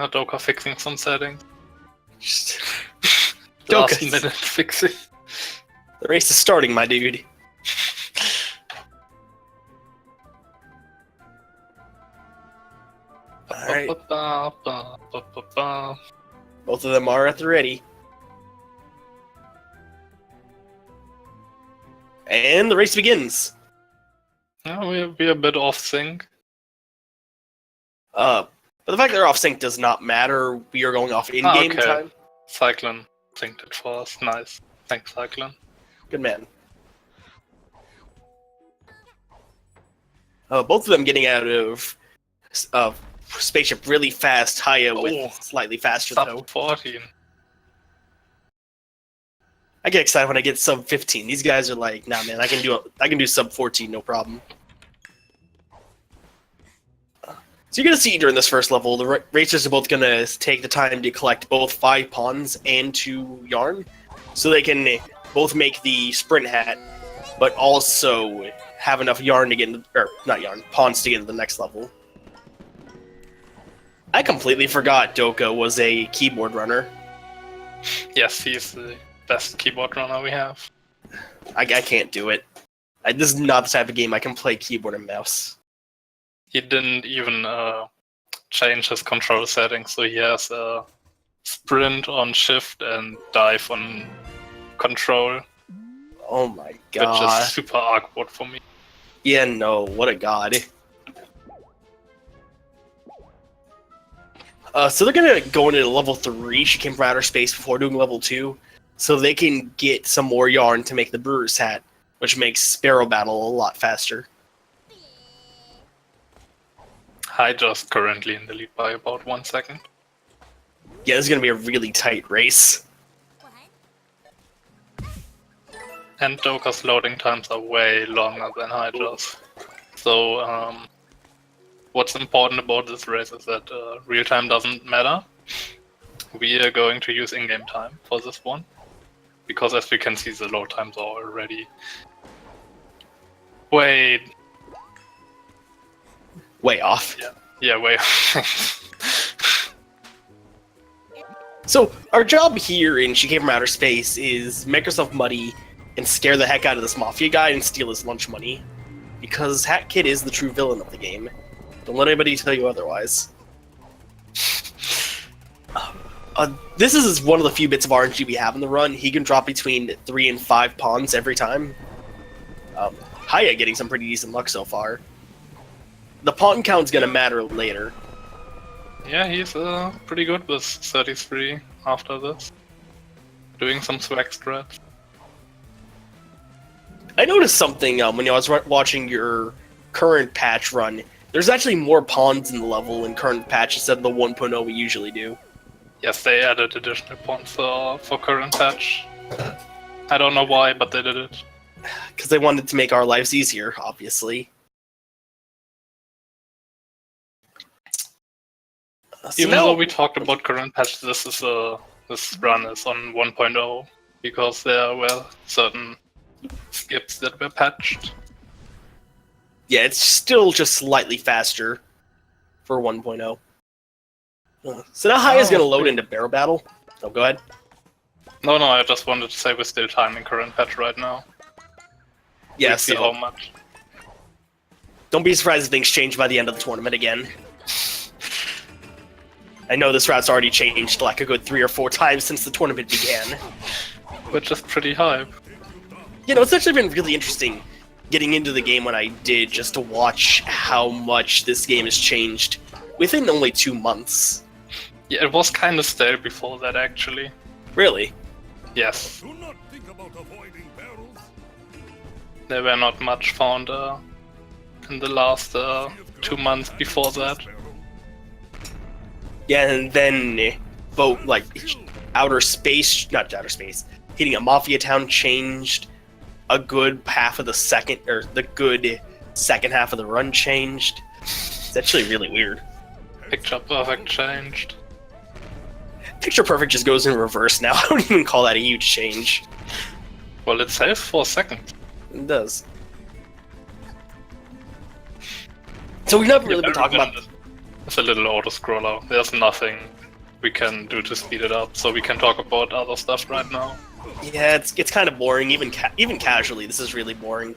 Doka fixing some settings. Just Last Doka. minute fixing. The race is starting, my dude. Alright, both of them are at the ready. And the race begins. Yeah, we're a bit off sync. But the fact that they're off sync does not matter. We are going off in-game okay. time. Cyclone synced it for us. Nice. Thanks, Cyclone. Good man. Both of them getting out of spaceship really fast. Hihya with slightly faster though. Sub 14. I get excited when I get sub 15. These guys are like, nah, man, I can do sub 14, no problem. So you're gonna see during this first level, the racers are both gonna take the time to collect both 5 pawns and 2 yarn, so they can both make the sprint hat, but also have enough yarn to get into, or not yarn, pawns to get into the next level. I completely forgot Doka was a keyboard runner. Yes, he's the best keyboard runner we have. I can't do it. This is not the type of game I can play keyboard and mouse. He didn't even change his control settings, so he has sprint on shift and dive on control. Oh my god. Which is super awkward for me. Yeah, no, what a god. So they're gonna go into level 3. She came from outer space before doing level 2, so they can get some more yarn to make the brewer's hat, which makes Sparrow Battle a lot faster. Hihya's currently in the lead by about 1 second. Yeah, this is gonna be a really tight race. And Doka's loading times are way longer than Hihya's. So, what's important about this race is that real time doesn't matter. We are going to use in-game time for this one. Because as we can see, the load times are already way off. Yeah, way off. So, our job here in She Came From Outer Space is make herself muddy and scare the heck out of this Mafia guy and steal his lunch money. Because Hat Kid is the true villain of the game. Don't let anybody tell you otherwise. This is one of the few bits of RNG we have in the run. He can drop between 3 and 5 pawns every time. Hihya getting some pretty decent luck so far. The pawn count's gonna matter later. Yeah, he's pretty good with 33 after this. Doing some swag strats. I noticed something when I was watching your current patch run. There's actually more pawns in the level in current patch instead of the 1.0 we usually do. Yes, they added additional pawns for current patch. I don't know why, but they did it. Because they wanted to make our lives easier, obviously. Even though we talked about current patch, this run is on 1.0 because there were certain skips that were patched. Yeah, it's still just slightly faster for 1.0. So now Hihya's gonna load into Barrel Battle. Oh, go ahead. No, I just wanted to say we're still timing current patch right now. Yeah, we'll see how much. Don't be surprised if things change by the end of the tournament again. I know this route's already changed like a good 3 or 4 times since the tournament began. Which is pretty hype. You know, it's actually been really interesting getting into the game when I did, just to watch how much this game has changed within only 2 months. Yeah, it was kind of stale before that, actually. Really? Yes. There were not much found in the last 2 months before that. Yeah, and then both like not outer space, hitting a Mafia town changed. A good half of the second half of the run changed. It's actually really weird. Picture Perfect changed. Picture Perfect just goes in reverse now. I don't even call that a huge change. Well, it saves for a second. It does. So we've not really been talking about... It's a little auto-scroller. There's nothing we can do to speed it up, so we can talk about other stuff right now. Yeah, it's kind of boring, even casually. This is really boring.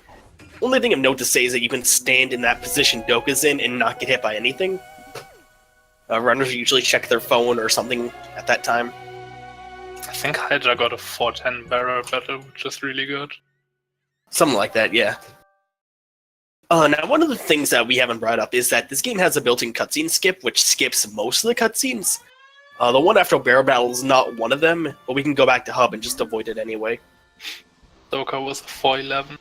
Only thing of note to say is that you can stand in that position Doka's in and not get hit by anything. Runners usually check their phone or something at that time. I think Hihya got a 410 barrel battle, which is really good. Something like that, yeah. Now, one of the things that we haven't brought up is that this game has a built-in cutscene skip, which skips most of the cutscenes. The one after barrel battle is not one of them, but we can go back to hub and just avoid it anyway. Doka was a 411.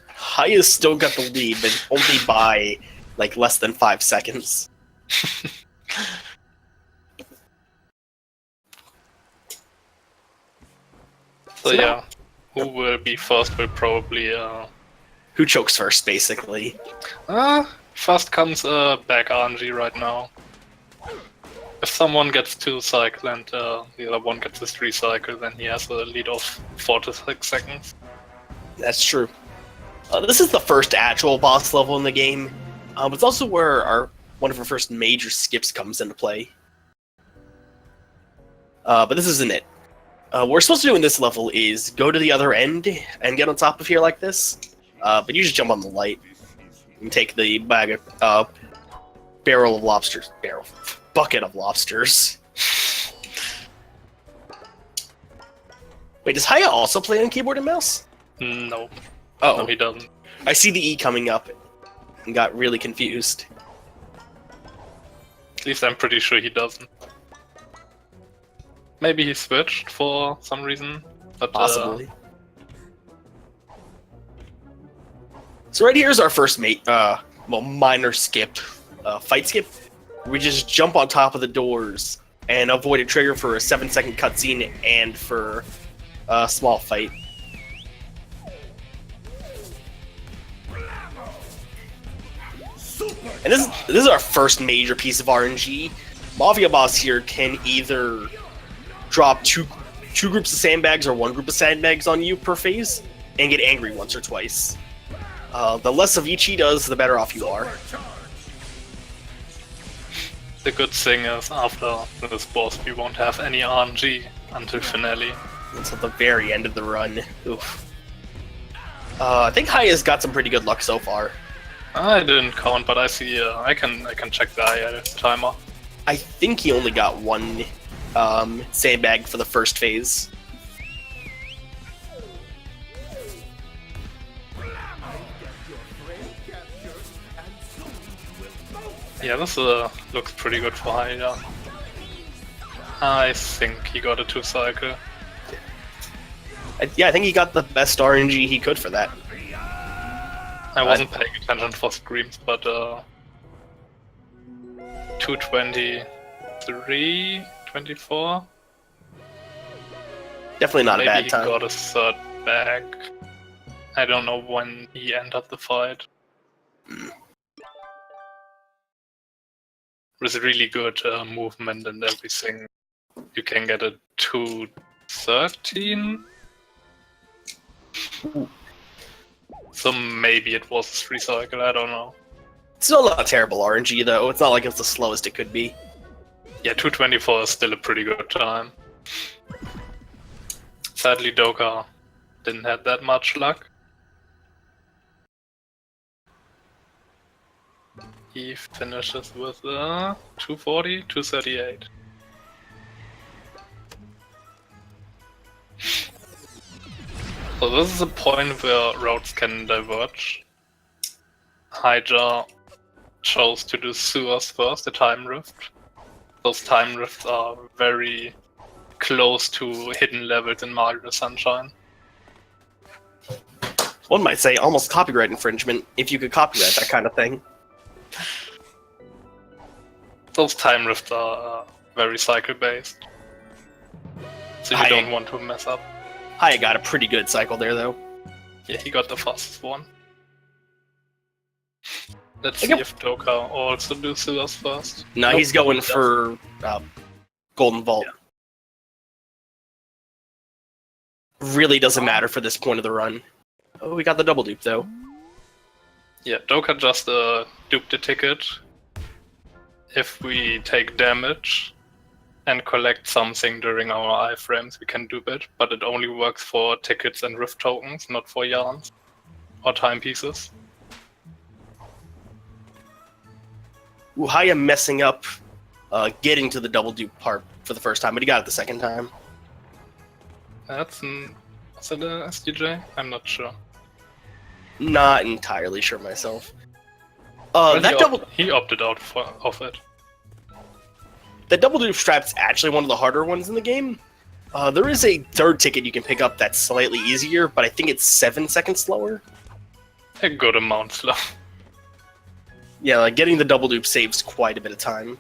Hihya's still got the lead, but only by like less than 5 seconds. So yeah, who will be first will probably Who chokes first, basically. first comes back RNG right now. If someone gets 2 cycle and the other one gets his 3 cycle, then he has a lead of 4 to 6 seconds. That's true. This is the first actual boss level in the game, but it's also where one of our first major skips comes into play. But this isn't it. What we're supposed to do in this level is go to the other end and get on top of here like this. But you just jump on the light and take the bucket of lobsters. Wait, does Hihya also play on keyboard and mouse? No. Oh, No, he doesn't. I see the E coming up and got really confused. At least I'm pretty sure he doesn't. Maybe he switched for some reason, but Possibly. So right here is our first minor skip, fight skip. We just jump on top of the doors and avoid a trigger for a 7-second cutscene and for a small fight. And this is our first major piece of RNG. Mafia Boss here can either drop two groups of sandbags or one group of sandbags on you per phase and get angry once or twice. The less of each he does, the better off you are. the good thing is after this boss we won't have any RNG until finale. Until the very end of the run. Oof. I think Hihya's got some pretty good luck so far. I didn't count, but I see. I can check the IA timer. I think he only got one sandbag for the first phase. Yeah, this looks pretty good for Hihya. I think he got a 2 cycle. Yeah, I think he got the best RNG he could for that. I wasn't paying attention for screams, but 223, 24. Definitely not a bad Maybe he time. got a 3rd bag. I don't know when he entered the fight. With really good movement and everything, you can get a 213. So maybe it was a 3 cycle, I don't know. Still not terrible RNG though. It's not like it's the slowest it could be. Yeah, 224 is still a pretty good time. Sadly, Doka didn't have that much luck. He finishes with 240, 238. So this is a point where roads can diverge. Hihya chose to do sewers first, the time rift. Those time rifts are very close to hidden levels in Mario Sunshine. One might say almost copyright infringement, if you could copyright that kind of thing. Those time rifts are very cycle based. So you don't want to mess up. Hihya got a pretty good cycle there though. Yeah, he got the fastest one. Let's see if Doka also do sewers first. No, Nope, he's going he doesn't. for Golden Vault. Really doesn't matter for this point of the run. Oh, we got the double dupe though. Yeah, Doka just duped the ticket. if we take damage and collect something during our iframes, we can do it, but it only works for tickets and rift tokens, not for yarns or timepieces. Hihya messing up getting to the double dupe part for the first time, but he got it the second time. Was it a SDJ? I'm not sure. Not entirely sure myself. Well, he opted out of it. The double dupe strap's actually one of the harder ones in the game. There is a third ticket you can pick up that's slightly easier, but I think it's 7 seconds slower. A good amount slow. Yeah, like getting the double dupe saves quite a bit of time.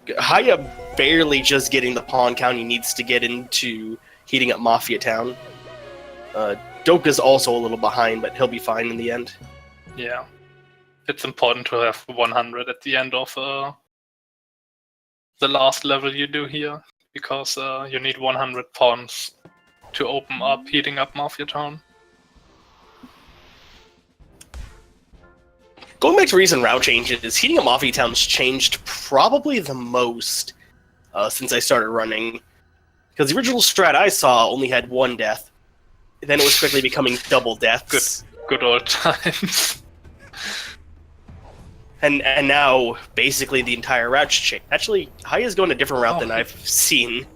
Hihya barely just getting the pawn count he needs to get into heating up Mafia Town. Doka's also a little behind, but he'll be fine in the end. Yeah. It's important to have 100 at the end of the last level you do here, because you need 100 pawns to open up heating up Mafia Town. Going back to recent route changes, heating up Mafia Town's changed probably the most since I started running. Because the original strat I saw only had 1 death. Then it was quickly becoming double deaths. Good old times. And now, basically, the entire route's changed. Actually, Hihya's going a different route than I've seen.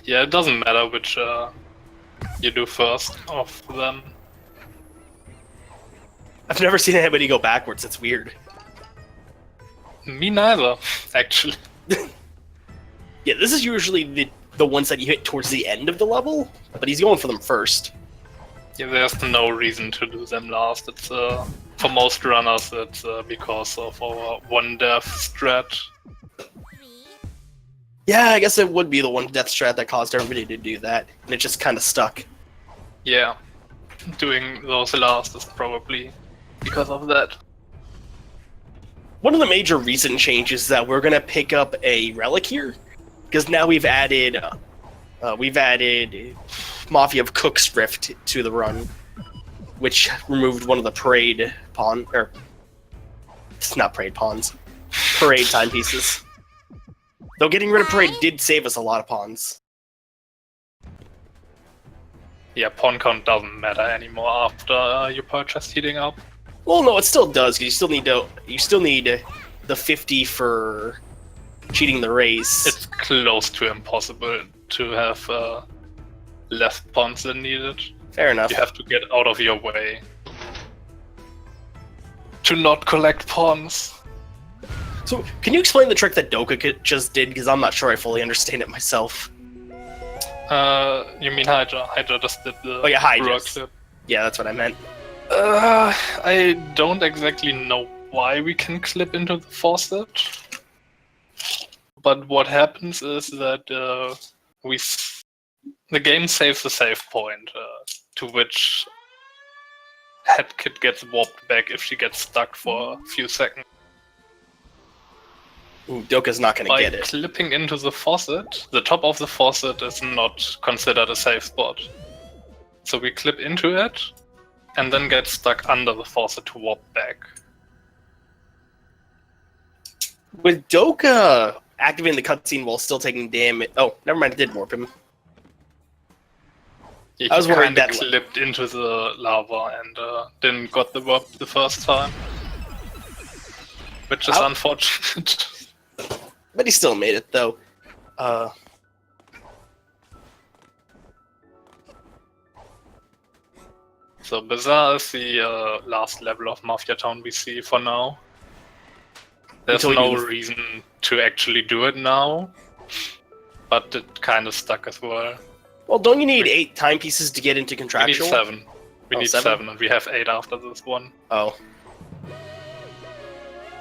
Yeah, it doesn't matter which you do first of them. I've never seen anybody go backwards, it's weird. Me neither, actually. Yeah, this is usually the ones that you hit towards the end of the level, but he's going for them first. Yeah, there's no reason to do them last. It's for most runners, it's because of our 1 death strat. Yeah, I guess it would be the 1 death strat that caused everybody to do that, and it just kind of stuck. Yeah, doing those last is probably because of that. One of the major recent changes is that we're gonna pick up a relic here, because now we've added Mafia of Cook's Rift to the run, which removed one of the parade pawn, or it's not parade pawns, parade timepieces. Though getting rid of parade did save us a lot of pawns. Yeah, pawn count doesn't matter anymore after you purchase heating up. Well, no, it still does, because you still need the 50 for cheating the race. It's close to impossible to have less pawns than needed. Fair enough. You have to get out of your way to not collect pawns. So, can you explain the trick that Doka just did? Because I'm not sure I fully understand it myself. You mean Hydra? Hydra just did the Hydra clip. Yeah, that's what I meant. I don't exactly know why we can clip into the faucet. But what happens is that the game saves a save point, to which head kit gets warped back if she gets stuck for a few seconds. Ooh, Doka's not going to get it. By clipping into the faucet, the top of the faucet is not considered a safe spot. So we clip into it, and then get stuck under the faucet to warp back. With Doka activating the cutscene while still taking damage... Oh, never mind, it did warp him. Yeah, I was worried that clipped into the lava and didn't got the warp the first time. Which is unfortunate. But he still made it, though. So Bazaar is the last level of Mafia Town we see for now. There's no reason to actually do it now, but it kind of stuck as well. Well, don't you need 8 timepieces to get into contractual? We need 7. We need 7, and we have 8 after this one. Oh.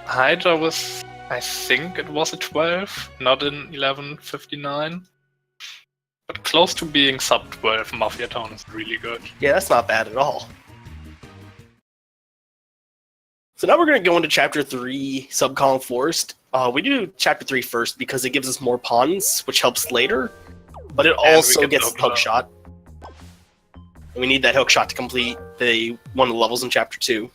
Hydra was, I think it was a 12, not in 11:59. But close to being sub 12, Mafia Town is really good. Yeah, that's not bad at all. So now we're going to go into Chapter 3, Subcolumn Forest. We do Chapter 3 first because it gives us more pawns, which helps later. But it also gets hook shot. And we need that hook shot to complete one of the levels in Chapter 2.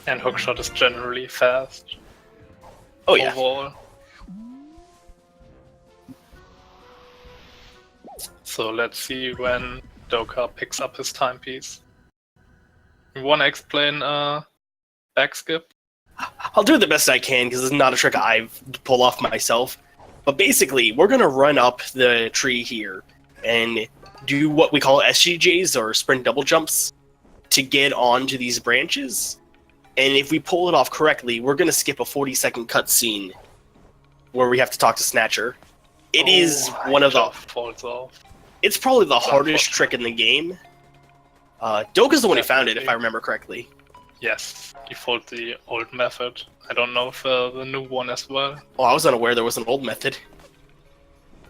And hookshot is generally fast. Oh yeah. Overall. So let's see when Doka picks up his timepiece. You wanna explain back skip? I'll do the best I can because it's not a trick I've pulled off myself. But basically, we're gonna run up the tree here and do what we call SGJs or sprint double jumps to get onto these branches. And if we pull it off correctly, we're gonna skip a 40-second cutscene where we have to talk to Snatcher. It is one of the falls off. It's probably the hardest trick in the game. Doka's the one who found it, if I remember correctly. Yes, he followed the old method. I don't know if the new one as well. Oh, I was unaware there was an old method.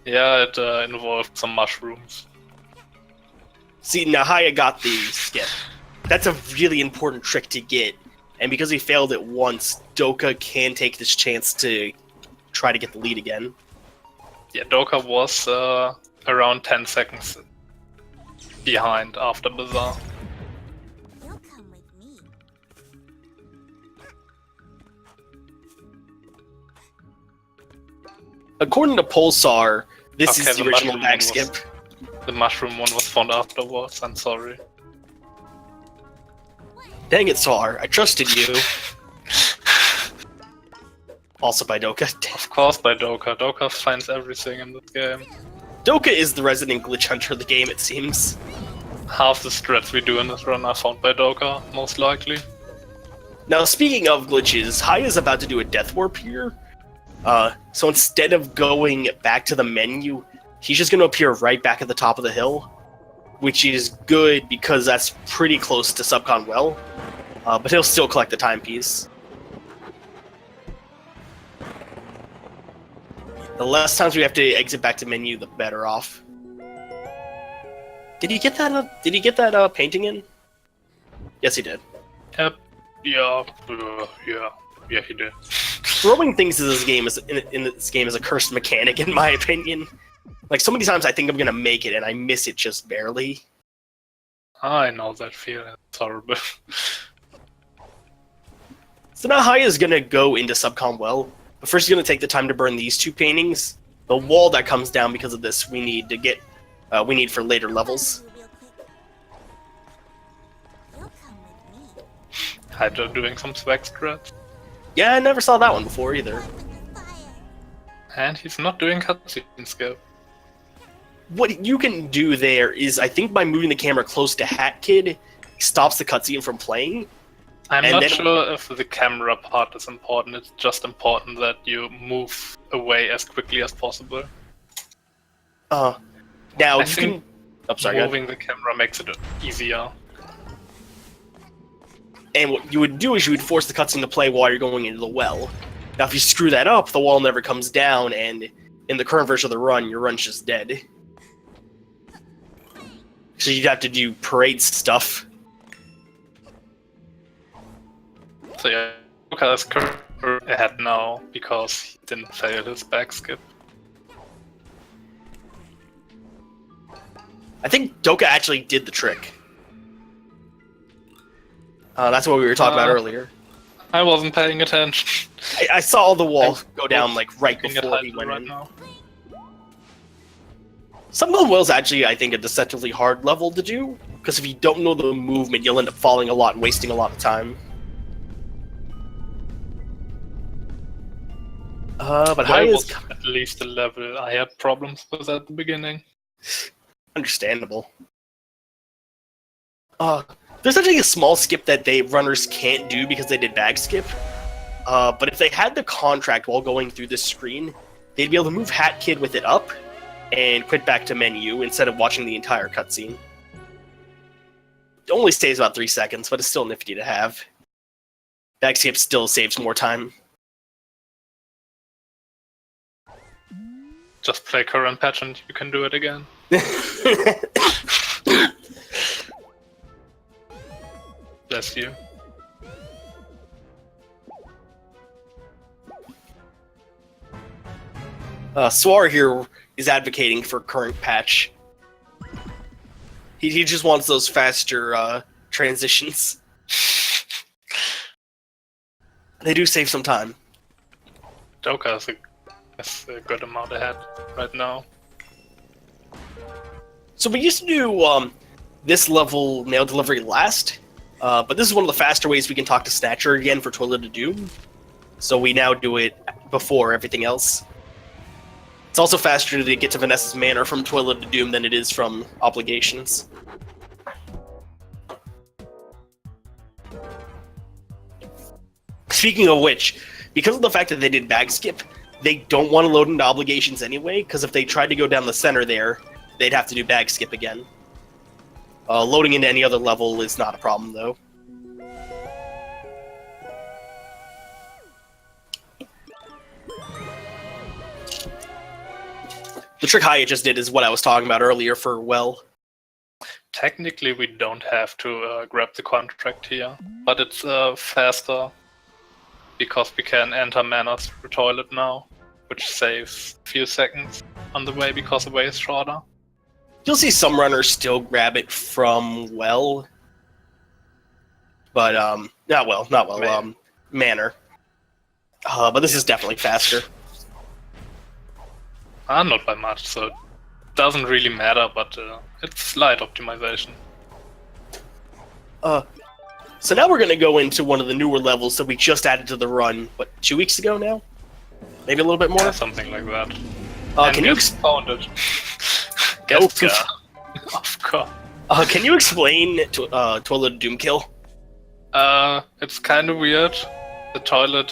Yeah, it involved some mushrooms. See, now Hihya got the skip. That's a really important trick to get. And because he failed it once, Doka can take this chance to try to get the lead again. Yeah, Doka was around 10 seconds behind after Bazaar. You'll come with me. According to Pulsar, this Okay, is the the original mushroom back one skip. The mushroom one was found afterwards, I'm sorry. Dang it, Sar. I trusted you. Also by Doka. Of course by Doka. Doka finds everything in this game. Doka is the resident glitch hunter of the game, it seems. Half the strats we do in this run are found by Doka, most likely. Now, speaking of glitches, Hihya's about to do a death warp here. So instead of going back to the menu, he's just going to appear right back at the top of the hill, which is good because that's pretty close to Subcon Well, but he'll still collect the timepiece. The less times we have to exit back to menu, the better off. Did he get that? Did he get that painting in? Yes, he did. Yep. Yeah, he did. Throwing things in this game is a cursed mechanic, in my opinion. Like, so many times I think I'm gonna make it and I miss it just barely. I know that feeling. It's horrible. So now Hihya's gonna go into Subcon Well, but first he's gonna take the time to burn these two paintings. The wall that comes down because of this we need to get, we need for later levels. You'll come with me. Hydra doing some swag strats. Yeah, I never saw that one before either. Fire. And he's not doing cutscene skip. What you can do there is, I think by moving the camera close to Hat Kid, stops the cutscene from playing. I'm And not then- sure if the camera part is important. It's just important that you move away as quickly as possible. Now I you think can. Oh, sorry. go ahead. Moving the camera makes it easier. And what you would do is you would force the cutscene to play while you're going into the well. Now, if you screw that up, the wall never comes down, and in the current version of the run, your run's just dead. So you'd have to do parade stuff. So yeah, Doka is currently ahead now because he didn't fail his back skip. I think Doka actually did the trick. That's what we were talking about earlier. I wasn't paying attention. I saw the wall go down like right Looking at before he Hydra went right in. now. Subcon Well's actually, I think, a deceptively hard level to do, because if you don't know the movement, you'll end up falling a lot and wasting a lot of time. But That Hihya's was at least a level I had problems with at the beginning. understandable. There's actually a small skip that runners can't do because they did bag skip. But if they had the contract while going through this screen, they'd be able to move Hat Kid with it up and quit back to menu instead of watching the entire cutscene. It only stays about 3 seconds, but it's still nifty to have. Bag skip still saves more time. Just play current patch and you can do it again. Bless you. Swar here is advocating for current patch. He just wants those faster transitions. They do save some time. Doka is a good amount ahead right now. So we used to do this level mail delivery last, but this is one of the faster ways we can talk to Snatcher again for Toilet of Doom. So we now do it before everything else. It's also faster to get to Vanessa's Manor from Toilet of Doom than it is from Obligations. Speaking of which, because of the fact that they did bag skip, they don't want to load into Obligations anyway, because if they tried to go down the center there, they'd have to do bag skip again. Loading into any other level is not a problem, though. The trick Hihya just did is what I was talking about earlier for Well. Technically, we don't have to grab the contract here, but it's faster because we can enter manors through toilet now, which saves a few seconds on the way because the way is shorter. You'll see some runners still grab it from Well, but not Well, Manor. But this is definitely faster. Not by much, so it doesn't really matter, but it's slight optimization. So now we're going to go into one of the newer levels that we just added to the run, what, 2 weeks ago now? Maybe a little bit more? Yeah, something like that. Can you found it? Doka. Of course. Can you explain Toilet of Doom kill? It's kind of weird. The toilet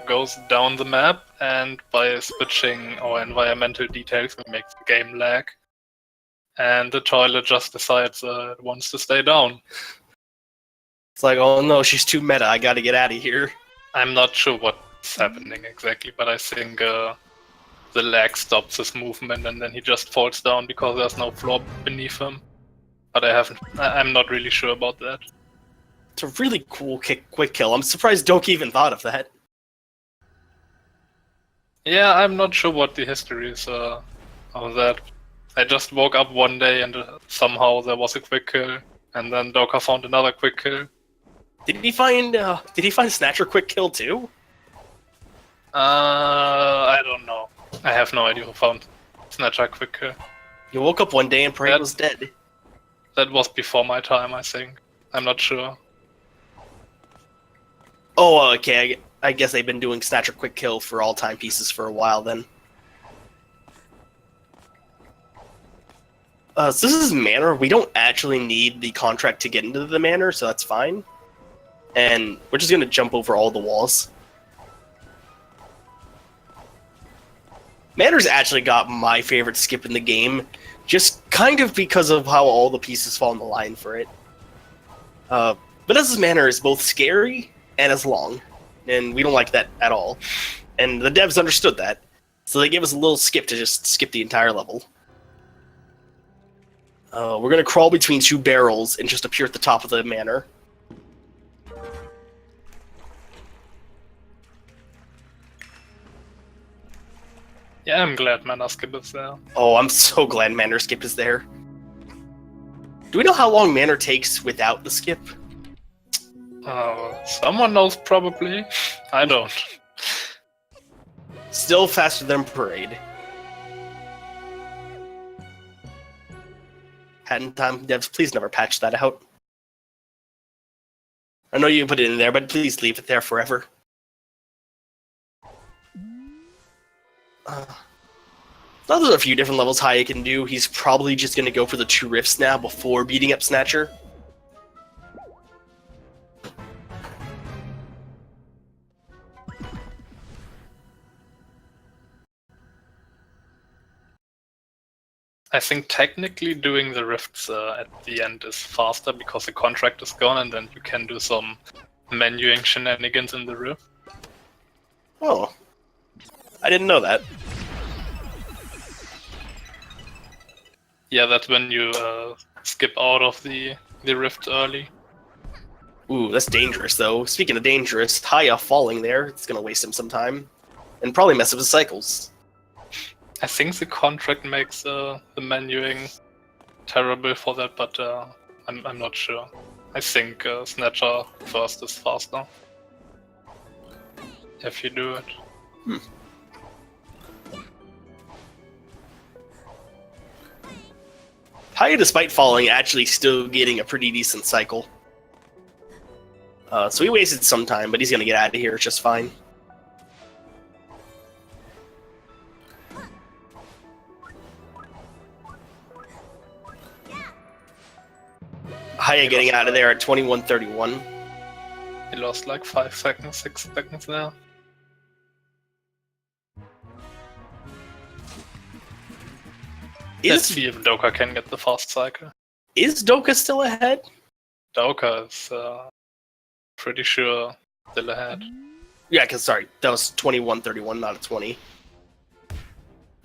goes down the map, and by switching our environmental details, it makes the game lag. And the toilet just decides it wants to stay down. It's like, oh no, she's too meta, I gotta get out of here. I'm not sure what's happening exactly, but I think the lag stops his movement, and then he just falls down because there's no floor beneath him. But I'm not really sure about that. It's a really cool quick kill. I'm surprised Doka even thought of that. Yeah, I'm not sure what the history is of that. I just woke up one day and somehow there was a quick kill, and then Doka found another quick kill. Did he find Snatcher quick kill too? I don't know. I have no idea who found Snatcher quick kill. You woke up one day and Parade was dead. That was before my time, I think. I'm not sure. Oh, okay. I guess they've been doing Snatcher quick kill for all timepieces for a while then. So this is Manor. We don't actually need the contract to get into the Manor, so that's fine. And we're just going to jump over all the walls. Manor's actually got my favorite skip in the game, just kind of because of how all the pieces fall in the line for it. Vanessa's Manor is both scary and as long, and we don't like that at all. And the devs understood that, so they gave us a little skip to just skip the entire level. We're going to crawl between two barrels and just appear at the top of the manor. Yeah, I'm glad Mana Skip is there. Oh, I'm so glad Manor Skip is there. Do we know how long Manor takes without the skip? Someone knows probably. I don't. Still faster than Parade. Hadn't time devs, please never patch that out. I know you can put it in there, but please leave it there forever. Now there's a few different levels Hihya can do. He's probably just going to go for the 2 rifts now before beating up Snatcher. I think technically doing the rifts at the end is faster because the contract is gone, and then you can do some menuing shenanigans in the rift. Oh. I didn't know that. Yeah, that's when you skip out of the rift early. Ooh, that's dangerous, though. Speaking of dangerous, Hihya falling there, it's going to waste him some time. And probably mess up his cycles. I think the contract makes the menuing terrible for that, but I'm not sure. I think Snatcher first is faster. if you do it. Hihya, despite falling, actually still getting a pretty decent cycle. So he wasted some time, but he's gonna get out of here just fine. Hihya getting out of there at 21:31. He lost like 5 seconds, 6 seconds there. Let's see if Doka can get the fast cycle. Is Doka still ahead? Doka is pretty sure still ahead. Yeah, because sorry, that was 21:31, not a 20.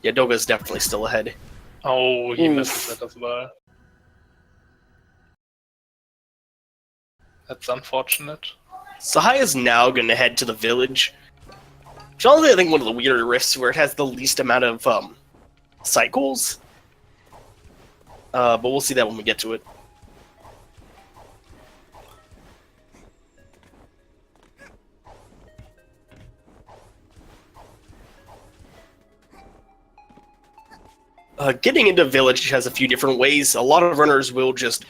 Yeah, Doka's definitely still ahead. Oh, he Oof. misses it as well. That's unfortunate. So Hihya's now going to head to the village. Which is honestly, I think, one of the weirder rifts where it has the least amount of cycles. But we'll see that when we get to it. Getting into village has a few different ways. A lot of runners will just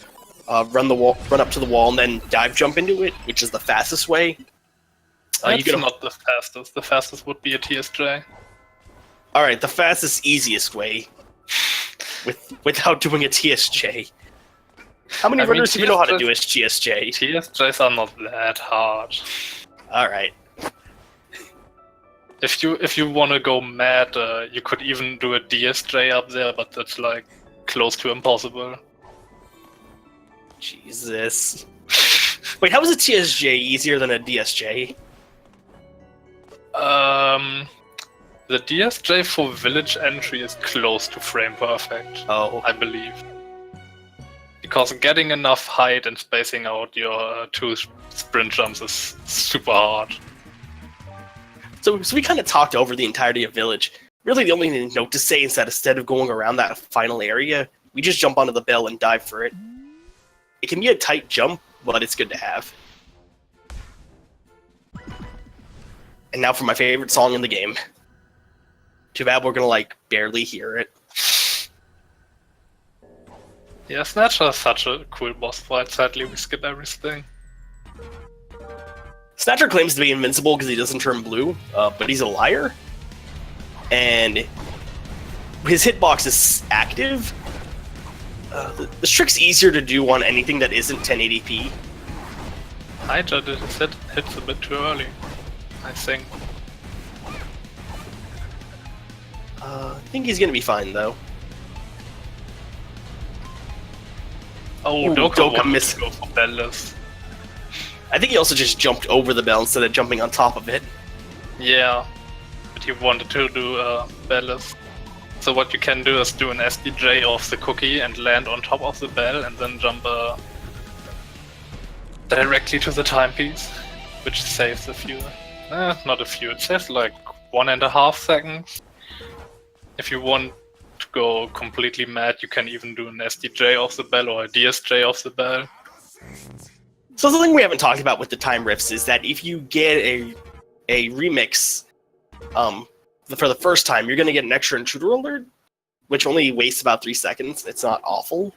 run up to the wall, and then dive jump into it, which is the fastest way. That's not the fastest. The fastest would be a TSJ. All right, the fastest, easiest way, without doing a TSJ. How many runners even know how to do a TSJ? TSJs are not that hard. All right. If you want to go mad, you could even do a DSJ up there, but that's like close to impossible. Jesus. Wait, how is a TSJ easier than a DSJ? The DSJ for village entry is close to frame perfect. Oh. I believe. Because getting enough height and spacing out your 2 sprint jumps is super hard. So we kind of talked over the entirety of village. Really, the only note to say is that instead of going around that final area, we just jump onto the bell and dive for it. It can be a tight jump, but it's good to have. And now for my favorite song in the game. Too bad we're gonna, like, barely hear it. Yeah, Snatcher is such a cool boss fight. Sadly, we skip everything. Snatcher claims to be invincible because he doesn't turn blue, but he's a liar. And his hitbox is active. The trick's easier to do on anything that isn't 1080p. Hihya did his hits a bit too early, I think. I think he's gonna be fine, though. Oh, Ooh, Doka missed. to go for bellless. I think he also just jumped over the bell instead of jumping on top of it. Yeah, but he wanted to do bellless. So what you can do is do an SDJ off the cookie and land on top of the bell and then jump directly to the timepiece, which saves a few. Not a few, it saves like 1.5 seconds. If you want to go completely mad, you can even do an SDJ off the bell or a DSJ off the bell. So the thing we haven't talked about with the time rifts is that if you get a remix for the first time, you're going to get an extra intruder alert, which only wastes about 3 seconds. It's not awful.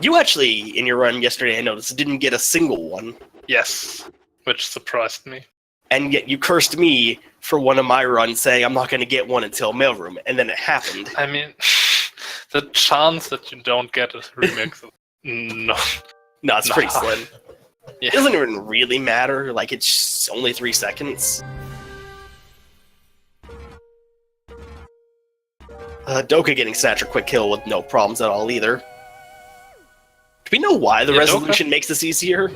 You actually, in your run yesterday, I noticed, didn't get a single one. Yes, which surprised me. And yet you cursed me for one of my runs saying I'm not going to get one until mailroom, and then it happened. I mean, the chance that you don't get a remix is No, it's pretty slim. Yeah. It doesn't even really matter. Like, it's only 3 seconds. Doka getting Snatcher quick kill with no problems at all either. Do we know why the resolution makes this easier?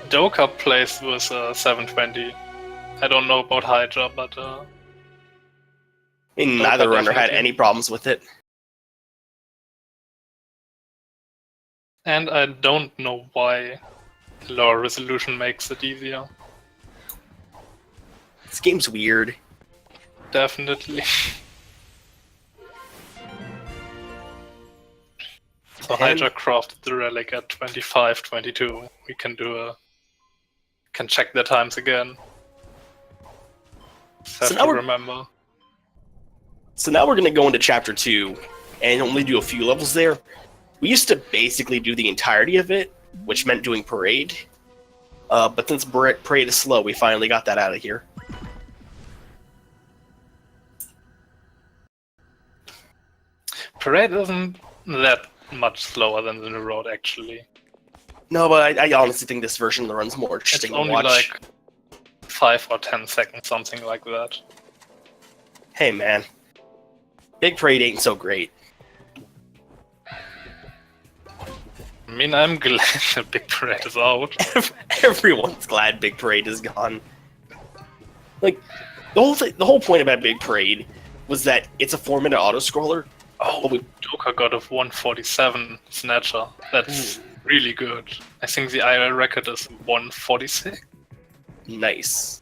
Doka plays with 720. I don't know about Hihya, but I mean, neither runner had any problems with it. And I don't know why lower resolution makes it easier. This game's weird. Definitely. So Hihya crafted the relic at 25:22. We can check the times again. Just have So to now we're- remember. So now we're going to go into Chapter 2 and only do a few levels there. We used to basically do the entirety of it, which meant doing Parade. But since Parade is slow, we finally got that out of here. Parade isn't that much slower than the road, actually. No, but I honestly think this version runs more It's interesting to only watch. like 5 or 10 seconds, something like that. Hey, man. Big Parade ain't so great. I mean, I'm glad the Big Parade is out. Everyone's glad Big Parade is gone. Like, the whole point about Big Parade was that it's a 4-minute auto-scroller. Oh, Doka got a 147 snatcher. That's really good. I think the IL record is 146. Nice.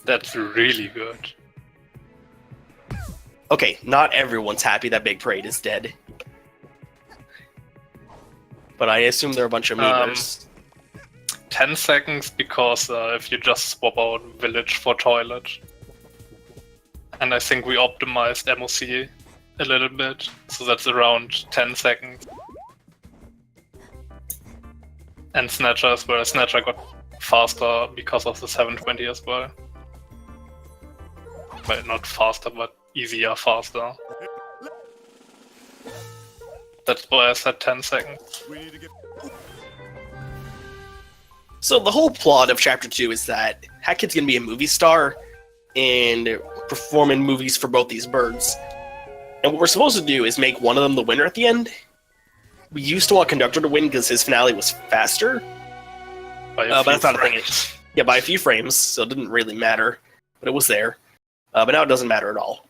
That's really good. Okay, not everyone's happy that Big Parade is dead. But I assume they're a bunch of memers. 10 seconds because if you just swap out village for toilet. And I think we optimized MOC a little bit, so that's around 10 seconds. And Snatcher as well. Snatcher got faster because of the 720 as well. Well, not faster, but easier faster. That's why I said 10 seconds. So the whole plot of Chapter 2 is that Hackid's gonna be a movie star and perform in movies for both these birds. And what we're supposed to do is make one of them the winner at the end. We used to want Conductor to win because his finale was faster. But that's not a thing. Yeah, by a few frames, so it didn't really matter. But it was there. But now it doesn't matter at all.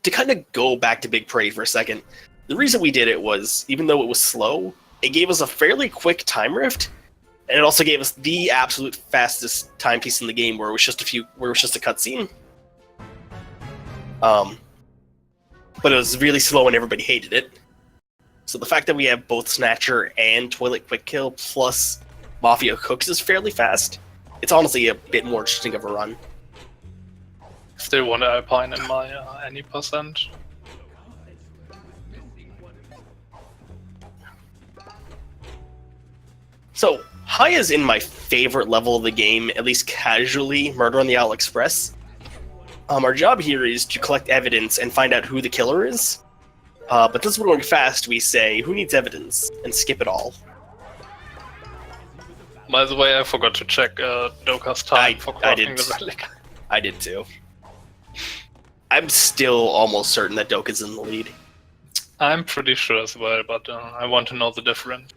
To kind of go back to Big Parade for a second, the reason we did it was, even though it was slow, it gave us a fairly quick time rift, and it also gave us the absolute fastest timepiece in the game, where it was just a cutscene. But it was really slow and everybody hated it. So the fact that we have both Snatcher and Toilet Quick Kill plus Mafia Cooks is fairly fast. It's honestly a bit more interesting of a run. Still want Alpine in my any percent. So, Hihya is in my favorite level of the game, at least casually, Murder on the Owl Express. Our job here is to collect evidence and find out who the killer is. But this one going fast, we say, who needs evidence? And skip it all. By the way, I forgot to check Doka's time for crafting the relic. I did too. I'm still almost certain that Doka's in the lead. I'm pretty sure as well, but I want to know the difference.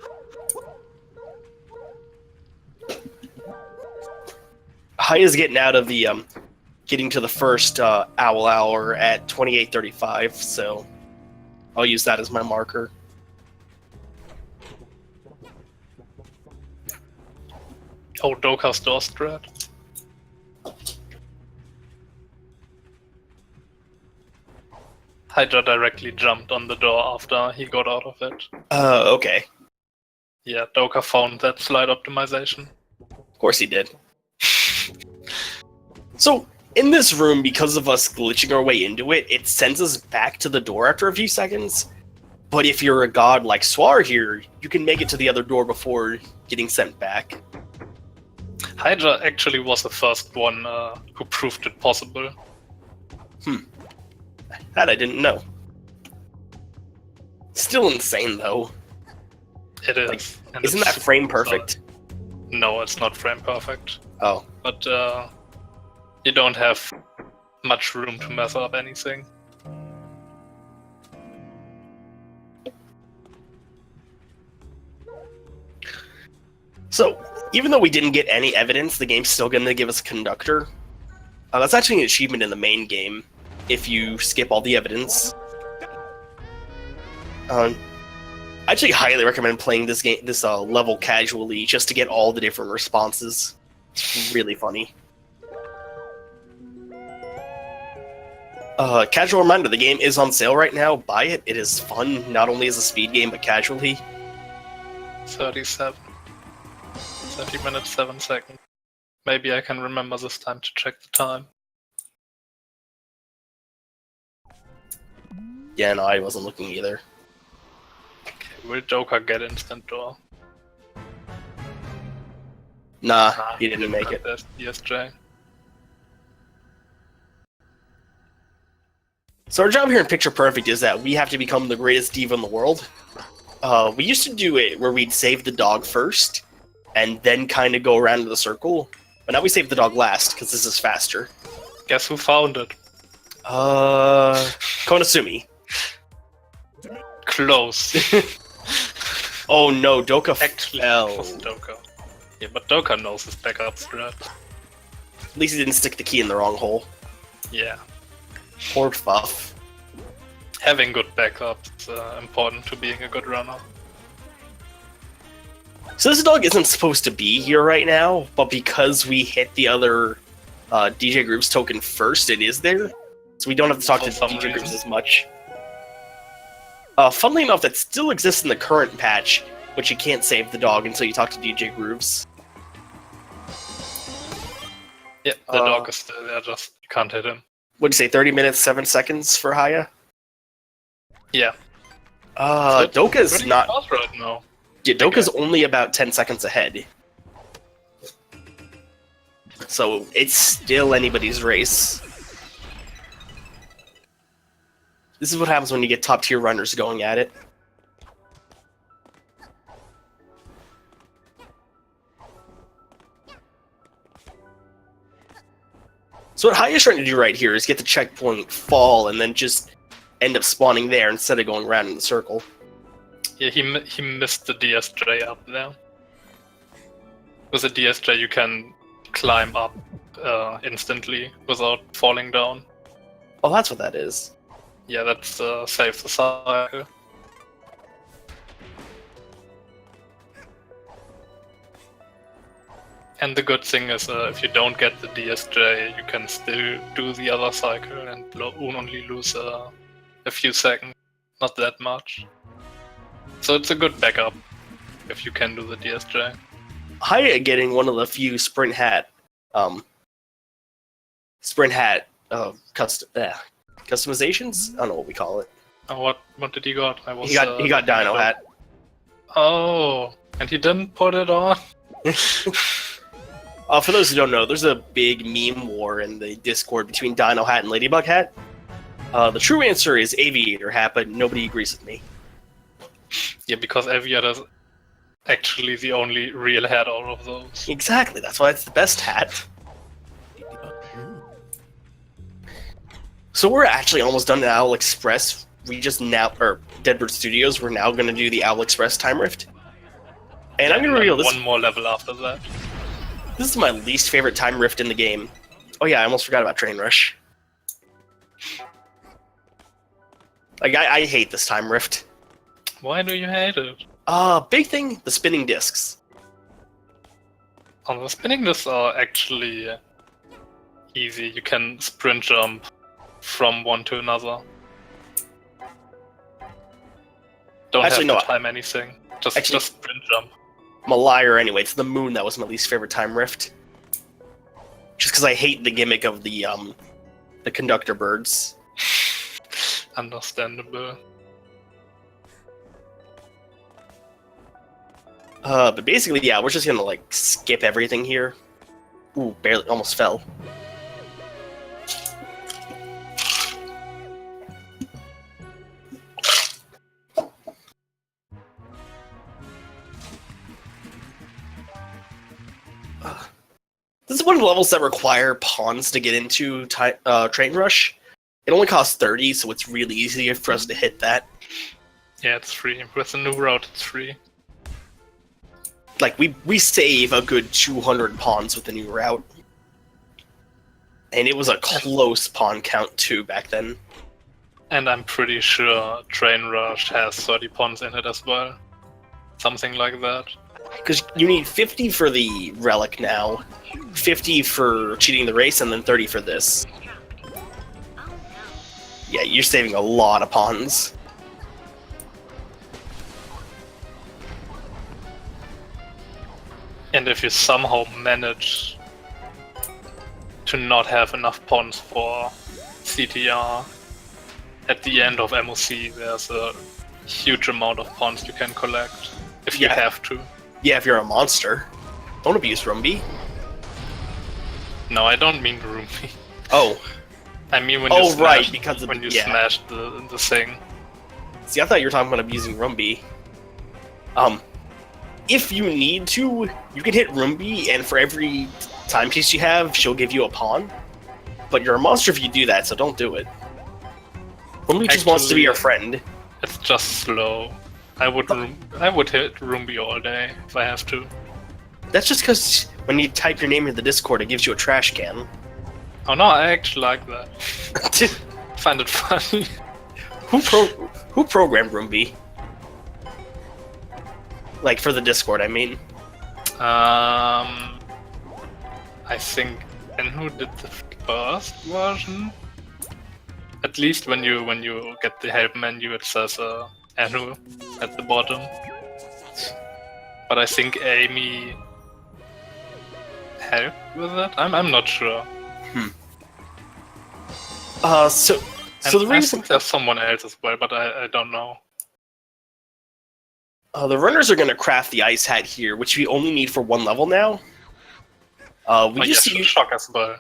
Hihya's getting out of the getting to the first owl hour at 28:35, so I'll use that as my marker. Oh, Doka's door strat. Hydra directly jumped on the door after he got out of it. Okay. Yeah, Doka found that slide optimization. Of course he did. So, in this room, because of us glitching our way into it, it sends us back to the door after a few seconds. But if you're a god like Swar here, you can make it to the other door before getting sent back. Hydra actually was the first one who proved it possible. That I didn't know. Still insane, though. It is. Like, and isn't it's that frame super perfect? No, it's not frame perfect. Oh. But you don't have much room to mess up anything. So, even though we didn't get any evidence, the game's still going to give us a conductor. That's actually an achievement in the main game, if you skip all the evidence. I actually highly recommend playing this level casually, just to get all the different responses. It's really funny. Casual reminder, the game is on sale right now. Buy it. It is fun, not only as a speed game, but casually. 30 minutes, 7 seconds. Maybe I can remember this time to check the time. Yeah, no, I wasn't looking either. Okay, will Doka get instant door? Nah, Nah, he didn't make it. That's DSJ. So our job here in Picture Perfect is that we have to become the greatest diva in the world. We used to do it where we'd save the dog first, and then kind of go around in the circle. But now we save the dog last, because this is faster. Guess who found it? Konosumi. Close. Oh no, Doka Actually, fell. it was Doka. Yeah, but Doka knows his backup strat. At least he didn't stick the key in the wrong hole. Yeah. Poor Fuff. Having good backups is important to being a good runner. So this dog isn't supposed to be here right now, but because we hit the other DJ Groups token first, it is there. So we don't have to talk to For some DJ Groups reason. as much. Funnily enough, that still exists in the current patch, but you can't save the dog until you talk to DJ Grooves. Yeah, the dog is still there, just you can't hit him. What'd you say, 30 minutes, 7 seconds for Hihya? Yeah. Doka's Pretty not... fast right now. Yeah, Doka's only about 10 seconds ahead. So it's still anybody's race. This is what happens when you get top tier runners going at it. So what Hihya's trying to do right here is get the checkpoint, fall, and then just end up spawning there instead of going around in the circle. Yeah, he missed the DSJ up there. With a DSJ you can climb up instantly without falling down. Oh, that's what that is. Yeah, that's save the cycle. And the good thing is, if you don't get the DSJ, you can still do the other cycle and only lose a few seconds, not that much. So it's a good backup if you can do the DSJ. Hihya getting one of the few sprint hat customizations? I don't know what we call it. Oh, what did he got? He got Dino Hat. Oh, and he didn't put it on? For those who don't know, there's a big meme war in the Discord between Dino Hat and Ladybug Hat. The true answer is Aviator Hat, but nobody agrees with me. Yeah, because Aviator is actually the only real hat out of those. Exactly, that's why it's the best hat. So we're actually almost done at Owl Express. We just now, or Deadbird Studios, we're now going to do the Owl Express time rift. And I'm going to reveal this. One more level after that. This is my least favorite time rift in the game. Oh yeah, I almost forgot about Train Rush. Like, I hate this time rift. Why do you hate it? Big thing, the spinning discs. Oh, the spinning discs are actually easy. You can sprint jump from one to another. Don't Actually, have no, to time anything. Just sprint jump. I'm a liar anyway. It's the moon that was my least favorite time rift. Just because I hate the gimmick of the conductor birds. Understandable. But basically, yeah, we're just gonna like skip everything here. Ooh, barely, almost fell. This is one of the levels that require pawns to get into Train Rush. It only costs 30, so it's really easy for us to hit that. Yeah, it's free. With the new route, it's free. Like, we save a good 200 pawns with the new route. And it was a close pawn count, too, back then. And I'm pretty sure Train Rush has 30 pawns in it as well. Something like that. Because you need 50 for the relic now, 50 for cheating the race, and then 30 for this. Yeah, you're saving a lot of pawns. And if you somehow manage to not have enough pawns for CTR. At the end of MOC, there's a huge amount of pawns you can collect if you Yeah. have to. Yeah, if you're a monster. Don't abuse Rumby. No, I don't mean Rumi. Oh. I mean when you Oh, smash, right, because of when you yeah. smash the thing. See, I thought you were talking about abusing Rumby. If you need to, you can hit Rumby, and for every timepiece you have, she'll give you a pawn. But you're a monster if you do that, so don't do it. Rumby just wants to be your friend. It's just slow. I would hit Rumbi all day if I have to. That's just because when you type your name in the Discord, it gives you a trash can. Oh no, I actually like that. Find it funny. Who programmed Rumby? Like for the Discord, I mean. I think Enhu did the first version. At least when you get the help menu, it says Enhu at the bottom. But I think Amy helped with it. I'm not sure. So And the I reason think there's someone else as well, but I don't know. the runners are going to craft the ice hat here, which we only need for one level now. We Oh, used to yeah, use Shock as well.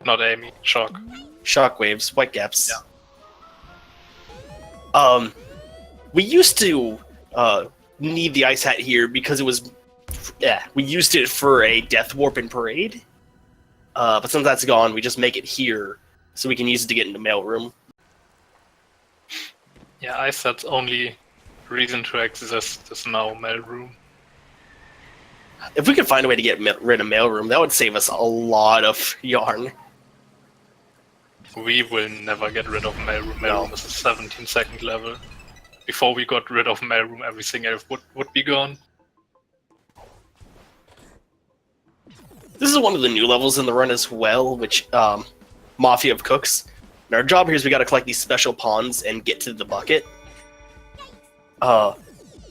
Not Amy, Shock. shockwaves, white gaps. We used to need the ice hat here because it was, we used it for a death warp in parade. But since that's gone, we just make it here so we can use it to get into mailroom. Yeah, I said only reason to exist is now mailroom. If we could find a way to get rid of mailroom, that would save us a lot of yarn. We will never get rid of mailroom. No. Mailroom is a 17-second level. Before we got rid of mailroom, everything else would be gone. This is one of the new levels in the run as well, which Mafia of Cooks. And our job here is we got to collect these special pawns and get to the bucket.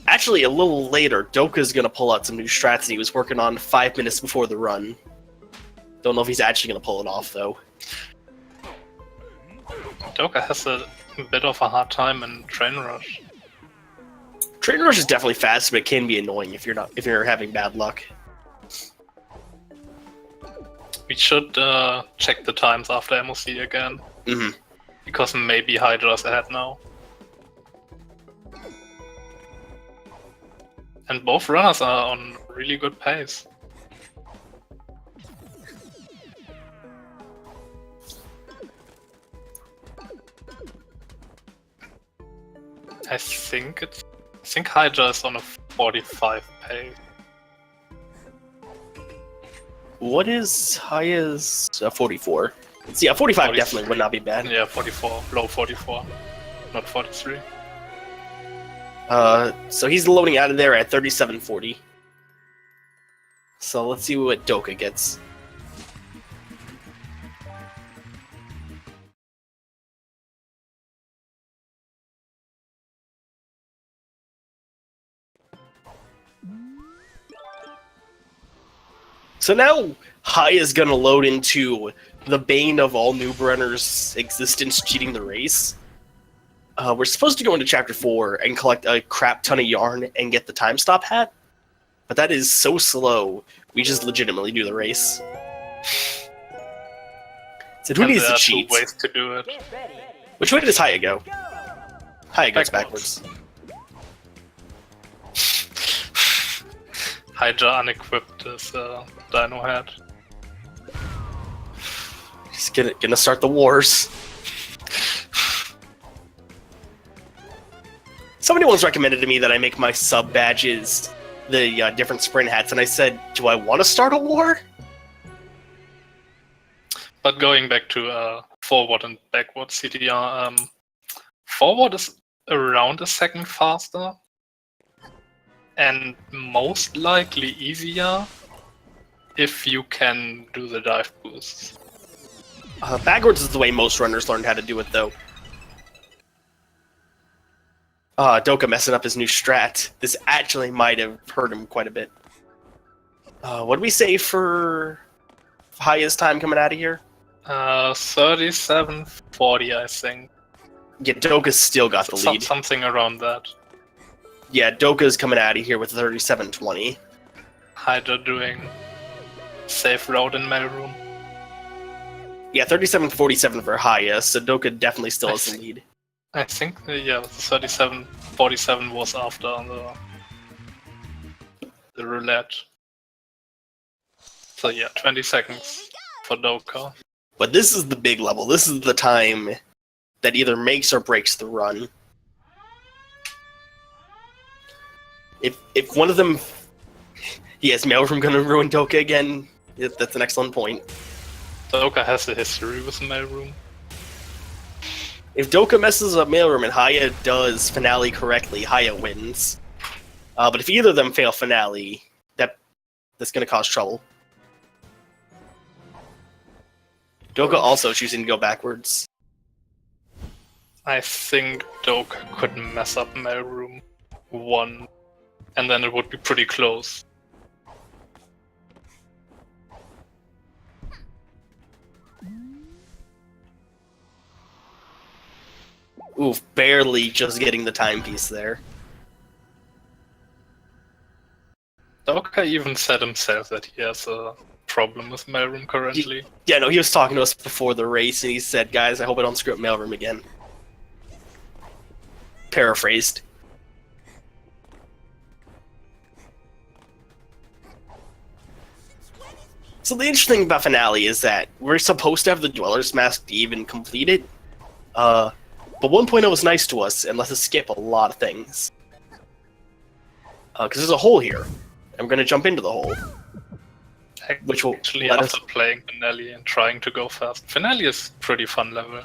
Actually, a little later, Doka's gonna pull out some new strats that he was working on 5 minutes before the run. Don't know if he's actually gonna pull it off though. Doka has a bit of a hard time in Train Rush. Train Rush is definitely fast, but it can be annoying if you're having bad luck. We should check the times after MOC again. Mm-hmm. Because maybe Hydra's ahead now. And both runners are on really good pace. I think Hydra is on a 45 pace. What is high as 44? See, yeah, 45 43. definitely would not be bad. Yeah, 44, low 44, not 43. So he's loading out of there at 3740. So let's see what Doka gets. So now High is gonna load into the bane of all noob runners' existence, cheating the race. We're supposed to go into Chapter 4 and collect a crap ton of yarn and get the time stop hat, but that is so slow, we just legitimately do the race. So who And needs there to are cheat? 2 ways to do it. Which way does Haya go? Haya goes backwards. Hydra unequipped is Dino Head. Just gonna start the wars. Somebody once recommended to me that I make my sub badges the different sprint hats, and I said, do I want to start a war? But going back to forward and backward CTR, forward is around a second faster, and most likely easier if you can do the dive boosts. Backwards is the way most runners learned how to do it, though. Doka messing up his new strat. This actually might have hurt him quite a bit. What do we say for Hihya's time coming out of here? 37:40, I think. Yeah, Doka's still got the lead. Something around that. Yeah, Doka's coming out of here with 37:20. Hydra doing safe road in mailroom. Yeah, 37:47 for Hihya, so Doka definitely still has the lead. I think the 37:47 was after the roulette. So yeah, 20 seconds for Doka. But this is the big level. This is the time that either makes or breaks the run. If one of them, yes, mailroom gonna ruin Doka again. That's an excellent point. Doka has a history with mailroom. If Doka messes up mailroom and Hihya does finale correctly, Hihya wins. But if either of them fail finale, that's gonna cause trouble. Doka also choosing to go backwards. I think Doka could mess up mailroom 1, and then it would be pretty close. Oof, barely just getting the timepiece there. Doka even said himself that he has a problem with mailroom currently. Yeah, no, he was talking to us before the race, and he said, "Guys, I hope I don't screw up mailroom again." Paraphrased. So the interesting thing about finale is that we're supposed to have the Dweller's Mask to even complete it. But 1.0 was nice to us and lets us skip a lot of things. Because there's a hole here. I'm going to jump into the hole. Which will Actually, let after playing Finale and trying to go fast. Finale is a pretty fun level.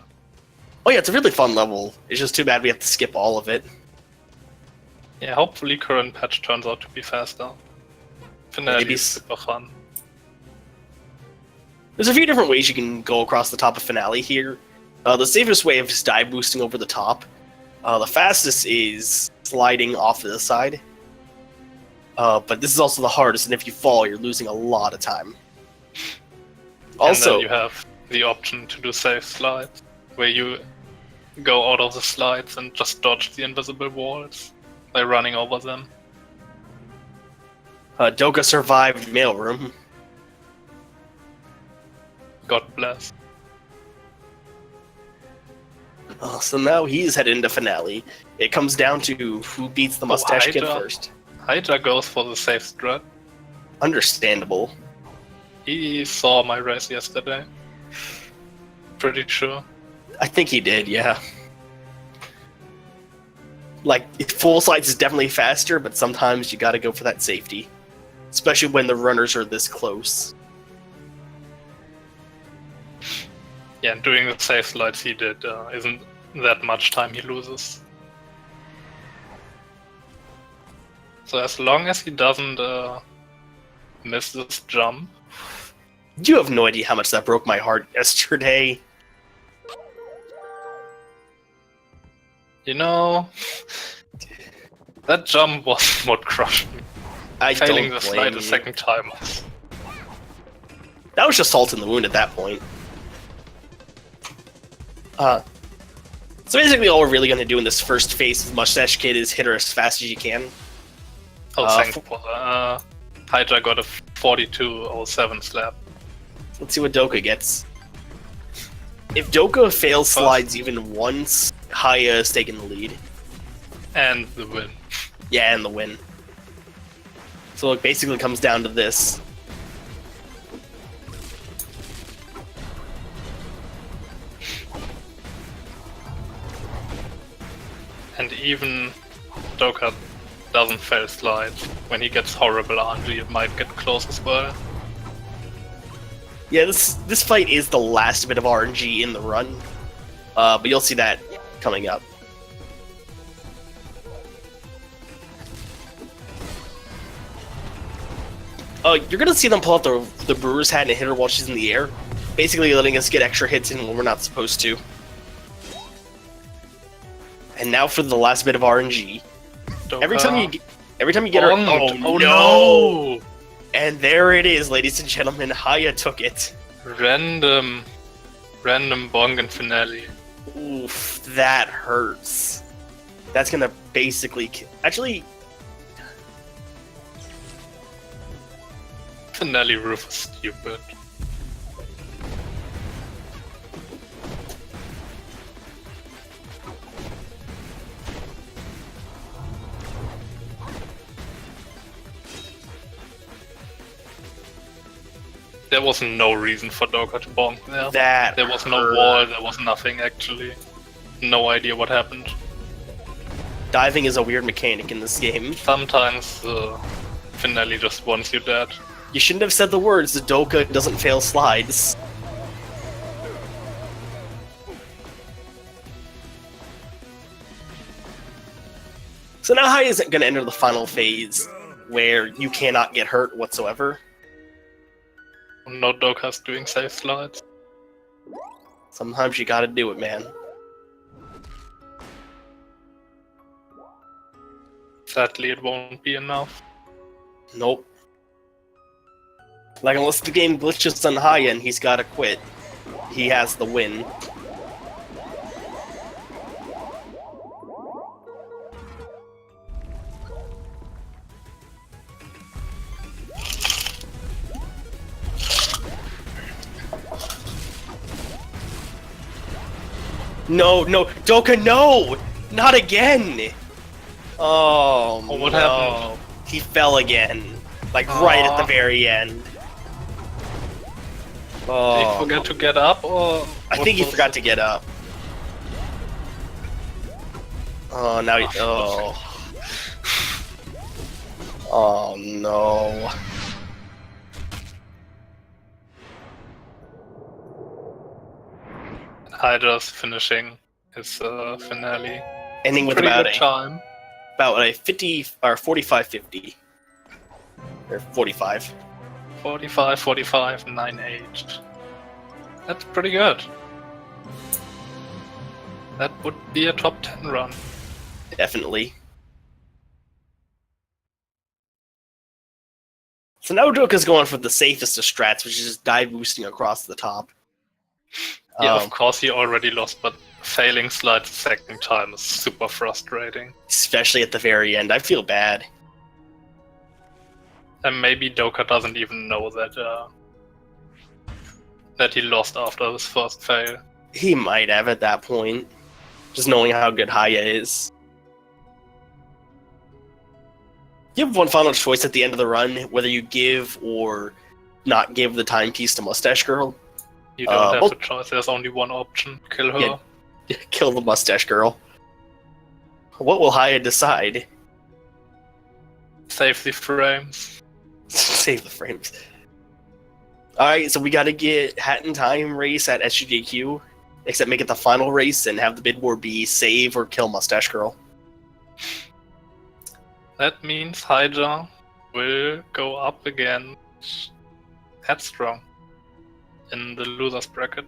Oh yeah, it's a really fun level. It's just too bad we have to skip all of it. Yeah, hopefully current patch turns out to be faster. Finale Maybe is super fun. There's a few different ways you can go across the top of Finale here. The safest way is dive boosting over the top. The fastest is sliding off to the side. But this is also the hardest, and if you fall, you're losing a lot of time. Also, and then you have the option to do safe slides, where you go out of the slides and just dodge the invisible walls by running over them. Doka survived mailroom. God bless. So now he's headed into Finale. It comes down to who beats the mustache kid Hydra. first. Hydra goes for the safe strat. Understandable. He saw my race yesterday. Pretty sure. I think he did, yeah. Like, full slides is definitely faster, but sometimes you gotta go for that safety. Especially when the runners are this close. Yeah, and doing the safe slides he did isn't that much time he loses. So as long as he doesn't miss this jump. You have no idea how much that broke my heart yesterday. You know, that jump was what crushed me. Failing the slide a second time. That was just salt in the wound at that point. So basically all we're really going to do in this first phase of Mustache Kid is hit her as fast as you can. Oh, thankful. Hydra got a 42.07 slap. Let's see what Doka gets. If Doka fails slides even once, Hihya is taking the lead. And the win. Yeah, and the win. So it basically comes down to this. And even Doka doesn't fail slides. When he gets horrible RNG, it might get close as well. Yeah, this fight is the last bit of RNG in the run. But you'll see that coming up. You're gonna see them pull out the Brewer's hat and hit her while she's in the air. Basically letting us get extra hits in when we're not supposed to. And now for the last bit of RNG. Doka. Every time you get her. Oh no! And there it is, ladies and gentlemen. Hihya took it. Random bong and finale. Oof, that hurts. That's gonna basically actually. Finale roof is stupid. There was no reason for Doka to bonk there. There was no wall, there was nothing actually. No idea what happened. Diving is a weird mechanic in this game. Sometimes finale just wants you dead. You shouldn't have said the words, the Doka doesn't fail slides. So now Hihya isn't going to enter the final phase, where you cannot get hurt whatsoever. No Doka's doing safe slides. Sometimes you gotta do it, man. Sadly, it won't be enough. Nope. Like, unless the game glitches on Hihya and he's gotta quit, he has the win. No, Doka, no! Not again! Oh, what no. happened? He fell again. Like, right at the very end. Oh. Did he forget to get up, or...? I think he forgot to get up. Oh, now he... Oh. Oh, no. Hydra's finishing his finale. Ending with Pretty about good time. About a 50 or 45-50. Or 45. 45, 45, 9-8. That's pretty good. That would be a top 10 run. Definitely. So now Doka's going for the safest of strats, which is just dive boosting across the top. Yeah, of course he already lost, but failing slides a second time is super frustrating. Especially at the very end. I feel bad. And maybe Doka doesn't even know that he lost after his first fail. He might have at that point. Just knowing how good Hihya is. You have one final choice at the end of the run, whether you give or not give the timepiece to Mustache Girl. You don't have a choice, there's only one option. Kill her. Yeah, kill the Mustache Girl. What will Hihya decide? Save the frames. Save the frames. Alright, so we gotta get Hat in Time race at SGJQ. Except make it the final race and have the bid war be save or kill Mustache Girl. That means Hihya will go up against Headstrong in the loser's bracket.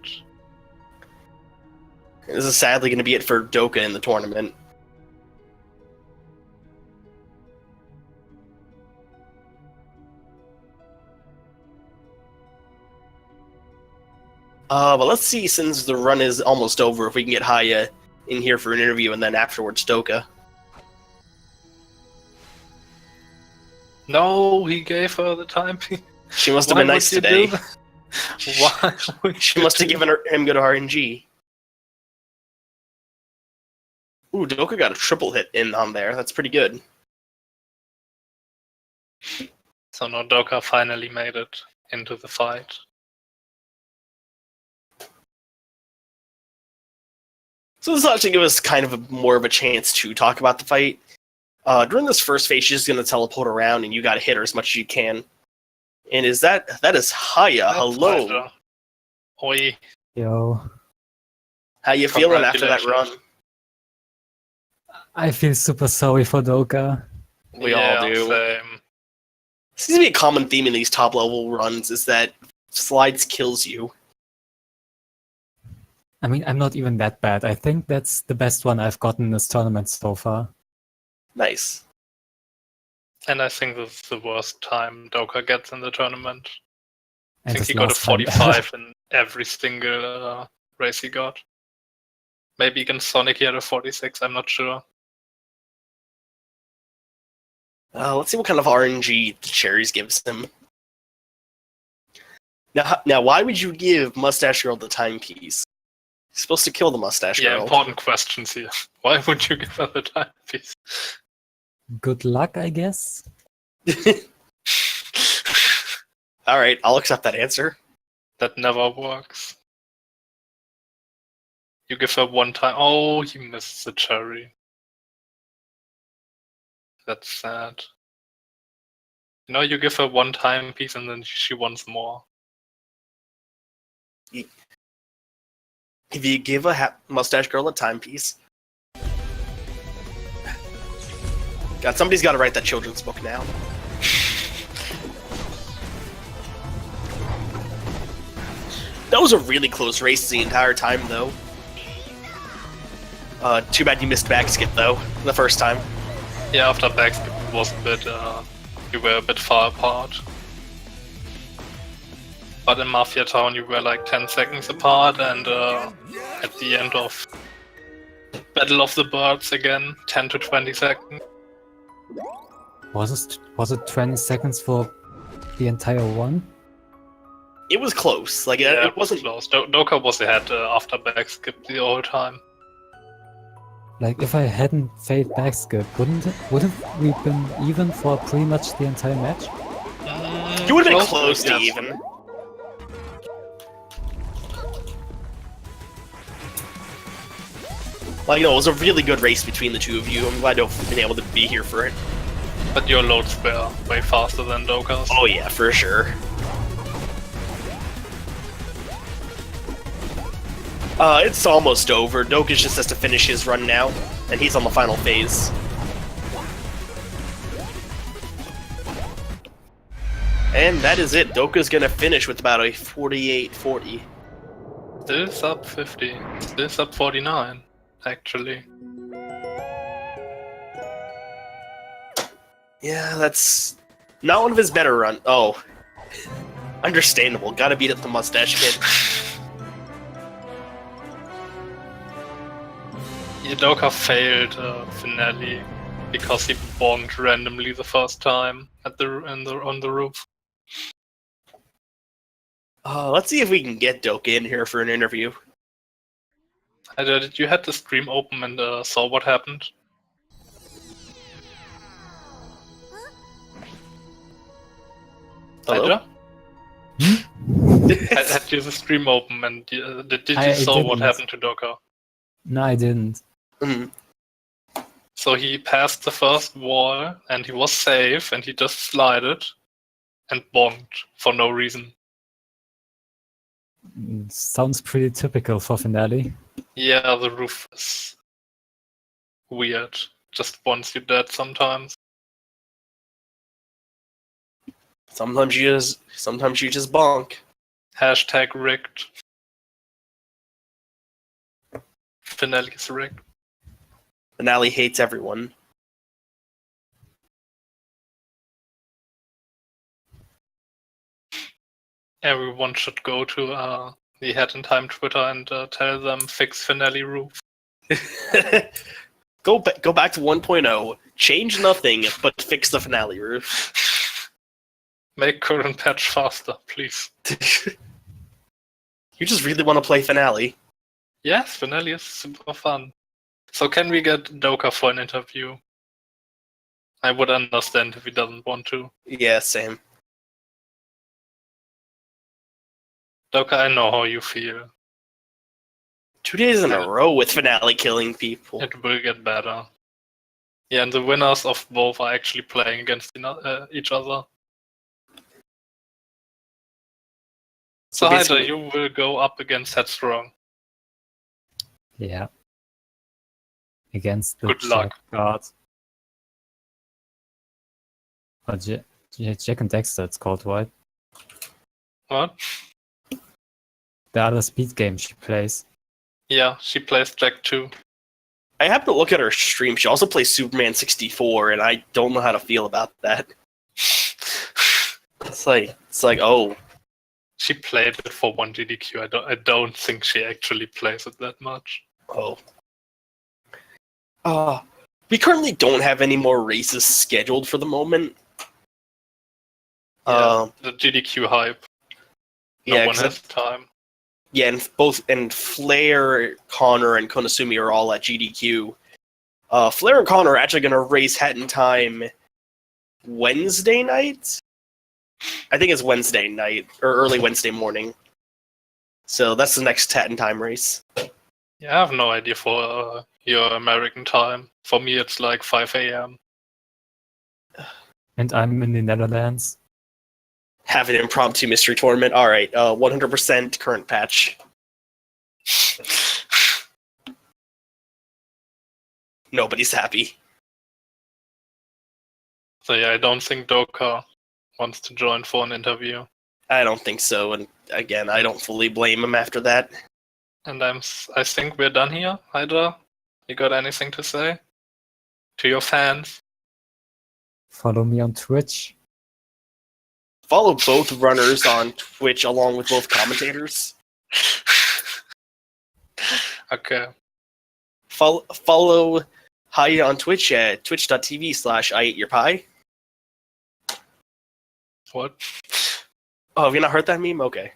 This is sadly going to be it for Doka in the tournament. But let's see, since the run is almost over, if we can get Hihya in here for an interview and then afterwards Doka. No, he gave her the time. She must have been nice today. Why? She must have given him good RNG. Ooh, Doka got a triple hit in on there. That's pretty good. So now Doka finally made it into the fight. So this will actually give us kind of more of a chance to talk about the fight. During this first phase, she's going to teleport around, and you got to hit her as much as you can. And is that is Hihya? Hello. Hihya. Oi. Yo, How you feeling after that run? I feel super sorry for Doka. We all do. Same. Seems to be a common theme in these top level runs is that slides kills you. I mean, I'm not even that bad. I think that's the best one I've gotten in this tournament so far. Nice. And I think this is the worst time Doka gets in the tournament. I And think his he got a last time. 45 in every single race he got. Maybe against Sonic he had a 46, I'm not sure. Let's see what kind of RNG the cherries gives him. Now, why would you give Mustache Girl the timepiece? You're supposed to kill the Mustache Yeah, Girl. important questions here. Why would you give her the timepiece? Good luck, I guess. All right, I'll accept that answer. That never works. You give her one time. Oh, he missed the cherry. That's sad. You know, you give her one timepiece and then she wants more. If you give a Mustache Girl a timepiece, God, somebody's got to write that children's book now. That was a really close race the entire time, though. Too bad you missed back skip though the first time. Yeah, after backskip it was a bit. You were a bit far apart. But in Mafia Town you were like 10 seconds apart, and at the end of Battle of the Birds again, 10 to 20 seconds. Was it 20 seconds for the entire one? It was close. Like Yeah, it wasn't close. Doka was ahead after backskip the whole time. Like, if I hadn't failed backskip, wouldn't we been even for pretty much the entire match? You would have been close to yes. even. Like, it was a really good race between the two of you. I'm glad to have been able to be here for it. But your loads were way faster than Doka's. Oh yeah, for sure. It's almost over. Doka just has to finish his run now, and he's on the final phase. And that is it. Doka's gonna finish with about a 48-40. Still sub 50. Still sub 49, actually. Yeah, that's not one of his better runs. Oh. Understandable. Gotta beat up the Mustache Kid. Doka failed finale because he bonked randomly the first time on the roof. Let's see if we can get Doka in here for an interview. Did you had the stream open and saw what happened? Hello? Had you the stream open and did you saw what didn't. happened to Doka? No, I didn't. Mhm. So he passed the first wall and he was safe and he just slided and bonked for no reason. Sounds pretty typical for finale. Yeah, the roof is weird. Just wants you dead sometimes. Sometimes you just bonk. Hashtag rigged. Finale is rigged. Finale hates everyone. Everyone should go to the Head in Time Twitter and tell them fix finale roof. Go back to 1.0. Change nothing, but fix the finale roof. Make current patch faster, please. You just really want to play finale. Yes, finale is super fun. So can we get Doka for an interview? I would understand if he doesn't want to. Yeah, same. Doka, I know how you feel. 2 days in a row with finale killing people. It will get better. Yeah, and the winners of both are actually playing against each other. So Hihya, you will go up against Headstrong. Yeah. Against the Good luck. Jack guard. Or Jack and Dexter, it's called, right? What? The other speed game she plays. Yeah, she plays Jack too. I happened to look at her stream. She also plays Superman 64, and I don't know how to feel about that. It's like, oh, She played it for one GDQ. I don't think she actually plays it that much. Oh. We currently don't have any more races scheduled for the moment. Yeah, the GDQ hype. No one has time. Yeah, and Flair, Connor, and Konosumi are all at GDQ. Flair and Connor are actually going to race Hat in Time Wednesday night? I think it's Wednesday night, or early Wednesday morning. So that's the next Hat in Time race. Yeah, I have no idea for your American time. For me, it's like 5 a.m. And I'm in the Netherlands. Have an impromptu mystery tournament. All right, 100% current patch. Nobody's happy. So yeah, I don't think Doka wants to join for an interview. I don't think so, and again, I don't fully blame him after that. And I think we're done here. Hydra, you got anything to say to your fans? Follow me on Twitch. Follow both runners on Twitch along with both commentators. Okay. Follow Hihya on Twitch at twitch.tv/IAteYourPie. What? Oh, have you not heard that meme? Okay.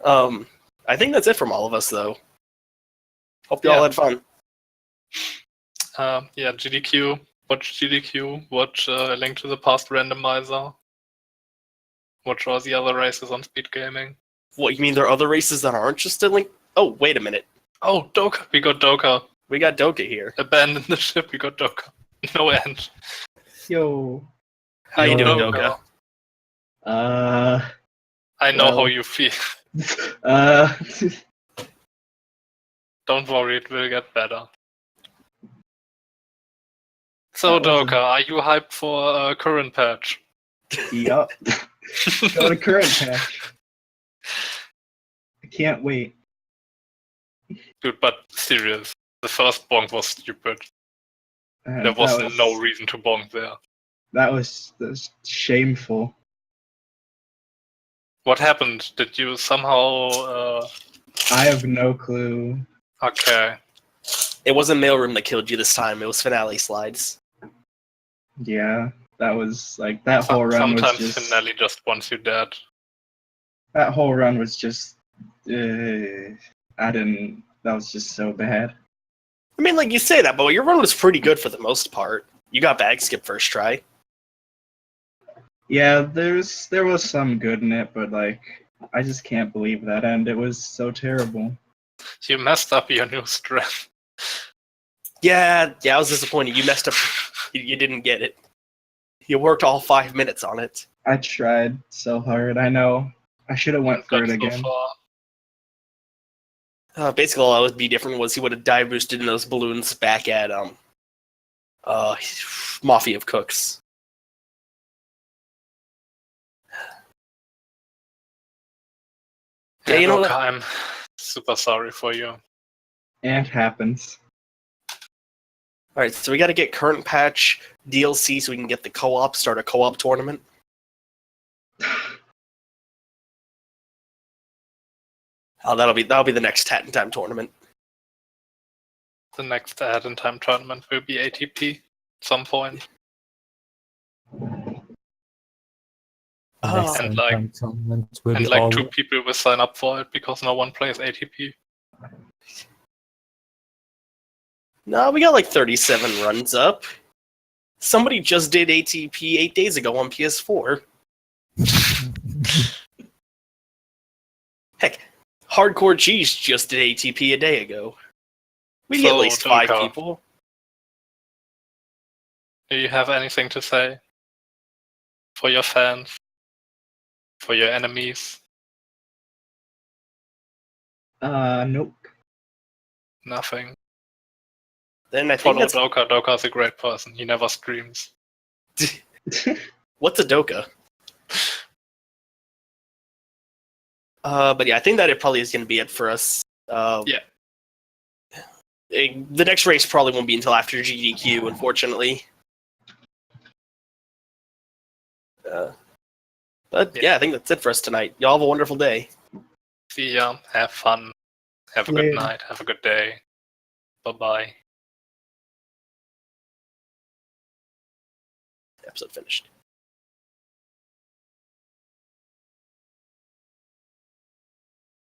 I think that's it from all of us, though. Hope you all had fun. Yeah, GDQ. Watch GDQ. Watch Link to the Past Randomizer. Watch all the other races on Speed Gaming. What, you mean there are other races that aren't just a Link? Oh, wait a minute. Oh, Doka. We got Doka. We got Doka here. Abandon the ship. We got Doka. No end. Yo. How you doing, Doka? Doka? I know well. how you feel. Don't worry, it will get better. So, Doka, are you hyped for a current patch? Yup. Got a current patch. I can't wait. Dude, but serious. The first bonk was stupid. There That was no reason to bonk there. That was shameful. What happened? Did you somehow... I have no clue. Okay. It wasn't Mailroom that killed you this time. It was Finale Slides. Yeah, that was like that whole run was Sometimes just. Finale just wants you dead. That whole run was just. I didn't. That was just so bad. I mean, like, you say that, but your run was pretty good for the most part. You got bag skip first try. Yeah, there was some good in it, but like I just can't believe that end. It was so terrible. You messed up your new strength. Yeah, I was disappointed. You messed up. You didn't get it. You worked all 5 minutes on it. I tried so hard. I know. I should have went for it again. Basically, all that would be different was he would have dive boosted in those balloons back at Mafia of Cooks. Yeah, you know Doka, what? I'm super sorry for you. It happens. All right, so we got to get current patch DLC so we can get the start a co-op tournament. Oh, that'll be the next Hat in Time tournament. The next Ad in Time tournament will be ATP at some point. The next And Time tournament will And be like all 2 people will sign up for it because no one plays ATP. No, we got like 37 runs up. Somebody just did ATP 8 days ago on PS4. Heck, Hardcore Cheese just did ATP a day ago. We get at least 5 Doka, people. do you have anything to say for your fans? For your enemies? Nope. Nothing. Then I think Follow that's... Doka. Doka's a great person. He never streams. What's a Doka? But yeah, I think that it probably is going to be it for us. Yeah. The next race probably won't be until after GDQ, unfortunately. But yeah, I think that's it for us tonight. Y'all have a wonderful day. See ya. Have fun. Have a good night. Have a good day. Bye-bye. Episode finished.